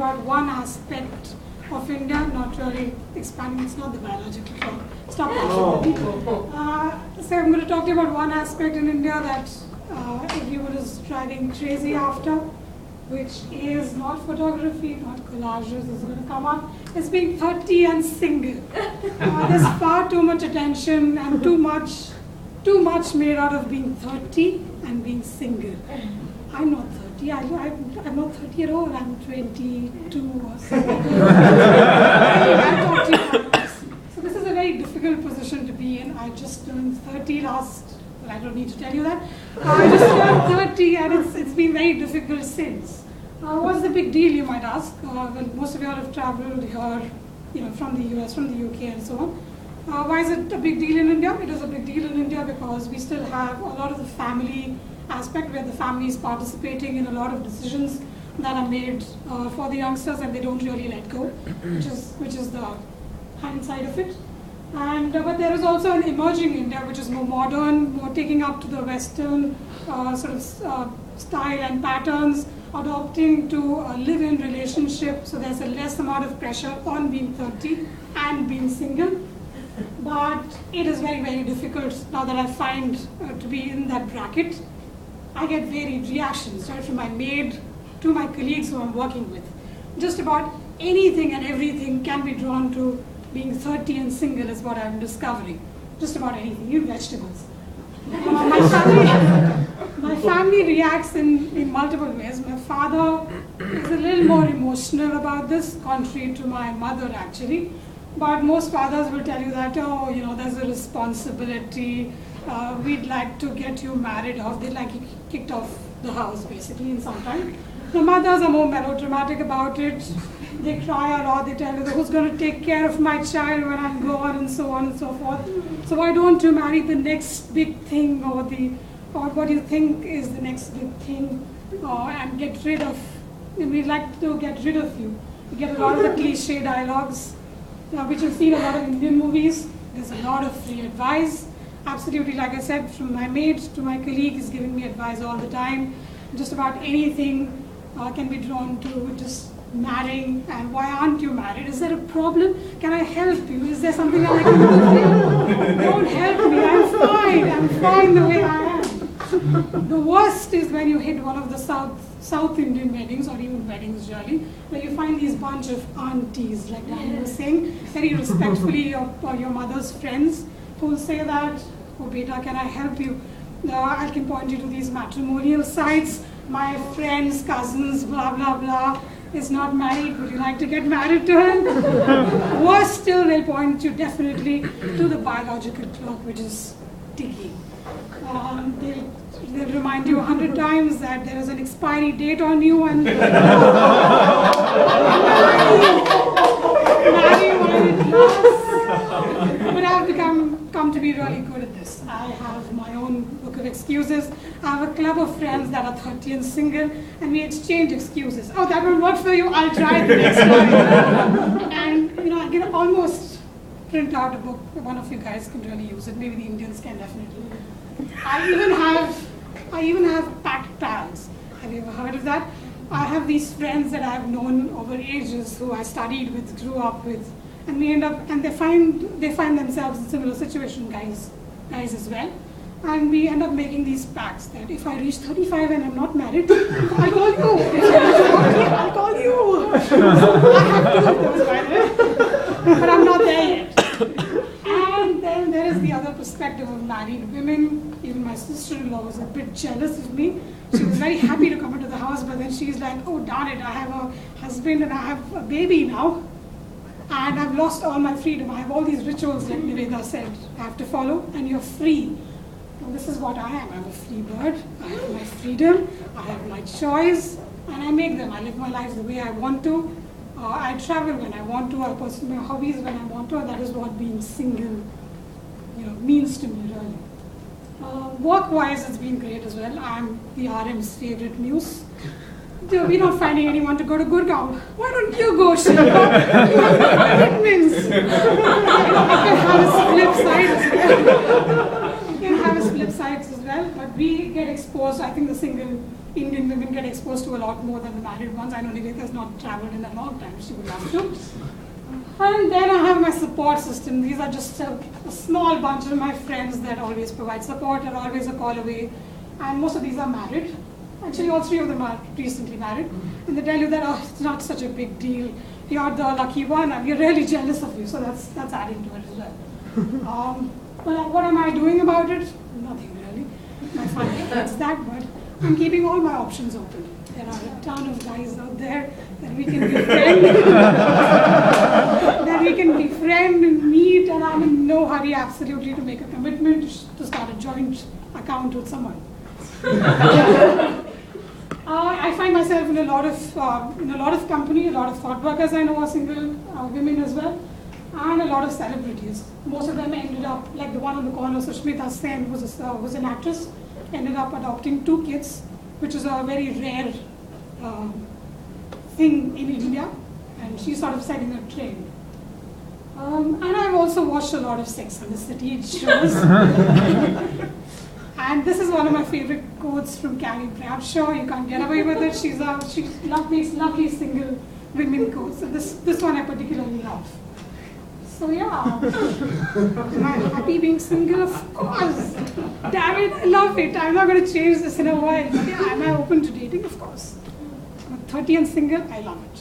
about one aspect of India, not really expanding. It's not the biological clock. Stop touching the so I'm going to talk to you about one aspect in India that everyone is driving crazy after, which is not photography, not collages. Is going to come up. It's being 30 and single. There's far too much attention and too much made out of being 30 and being single. I'm not 30. I'm not 30 at all. I'm 22 or something. So this is a very difficult position to be in. I just turned 30 last. Well, I don't need to tell you that. I just turned 30, and it's been very difficult since. What's the big deal, you might ask? Well, most of you all have traveled here, from the US, from the UK, and so on. Why is it a big deal in India? It is a big deal in India because we still have a lot of the family aspect where the family is participating in a lot of decisions that are made for the youngsters, and they don't really let go, which is the hindsight of it. And but there is also an emerging India which is more modern, more taking up to the Western style and patterns, adopting to a live-in relationship. So there's a less amount of pressure on being 30 and being single. But it is very, very difficult now that I find to be in that bracket. I get varied reactions, right, from my maid to my colleagues who I'm working with. Just about anything and everything can be drawn to being 30 and single is what I'm discovering. Just about anything, even vegetables. My family reacts in multiple ways. My father is a little more emotional about this, contrary to my mother actually. But most fathers will tell you that, there's a responsibility, we'd like to get you married off, they'd like you kicked off the house basically in some time. The mothers are more melodramatic about it. They cry a lot, they tell you who's going to take care of my child when I'm gone, and so on and so forth. So why don't you marry the next big thing, or what you think is the next big thing, and get rid of, we'd like to get rid of you. You get a lot of the cliche dialogues, which you've seen a lot of Indian movies. There's a lot of free advice. Absolutely, like I said, from my maid to my colleague is giving me advice all the time. Just about anything can be drawn to just marrying, and why aren't you married? Is there a problem? Can I help you? Is there something that I can do for you? Don't help me, I'm fine the way I am. The worst is when you hit one of the South Indian weddings, or even weddings really, where you find these bunch of aunties, like Daniel was saying, very respectfully your mother's friends, who will say that, oh beta, can I help you? I can point you to these matrimonial sites. My friends, cousins, blah, blah, blah, is not married. Would you like to get married to him? Worse still, they'll point you definitely to the biological clock, which is ticking. They'll remind you 100 times that there is an expiry date on you, and marry while it lasts. But I've come to be really good at this. I have my own book of excuses. I have a club of friends that are 30 and single, and we exchange excuses. Oh, that won't work for you, I'll try it the next time. And I can almost print out a book. One of you guys can really use it. Maybe the Indians can definitely. I even have packed pals. Have you ever heard of that? I have these friends that I've known over ages, who I studied with, grew up with, and we end up, and they find themselves in similar situation, guys as well. And we end up making these pacts that if I reach 35 and I'm not married, I'll call you. I'll call you. I have two of those, by the way, but I'm not there yet. And then there is the other perspective of married women. Even my sister-in-law was a bit jealous of me. She was very happy to come into the house, but then she's like, oh darn it, I have a husband and I have a baby now. And I've lost all my freedom. I have all these rituals, like Niveda said, I have to follow, and you're free. Well, this is what I am. I'm a free bird. I have my freedom. I have my choice, and I make them. I live my life the way I want to. I travel when I want to. I pursue my hobbies when I want to, and that is what being single, means to me, really. Work-wise, it's been great as well. I'm the RM's favorite muse. We're not finding anyone to go to Gurgaon. Why don't you go, Shiva? You have commitments. I can have a flip side as well. You can have a flip sides as well, but we get exposed. I think the single Indian women get exposed to a lot more than the married ones. I know Nivedha has not traveled in a long time. She would love to. And then I have my support system. These are just a small bunch of my friends that always provide support, are always a call away. And most of these are married. Actually, all 3 of them are recently married. And they tell you that, oh, it's not such a big deal. You're the lucky one, and we're really jealous of you. So that's adding to it as well. But what am I doing about it? Nothing really. My family hates that, but I'm keeping all my options open. There are a ton of guys out there that we can befriend, and meet, and I'm in no hurry absolutely to make a commitment to start a joint account with someone. I find myself in a lot of company. A lot of thought workers I know are single women as well, and a lot of celebrities. Most of them ended up, like the one on the corner, Sushmita Sen, was an actress, ended up adopting 2 kids, which is a very rare thing in India, and she's sort of setting a trend. And I've also watched a lot of Sex and the City shows. And this is one of my favorite quotes from Carrie Bradshaw. You can't get away with it. She makes lovely single women quotes. So this one I particularly love. So yeah, am I happy being single? Of course. Damn it, I love it. I'm not going to change this in a while. But yeah, am I open to dating? Of course. I'm 30 and single. I love it.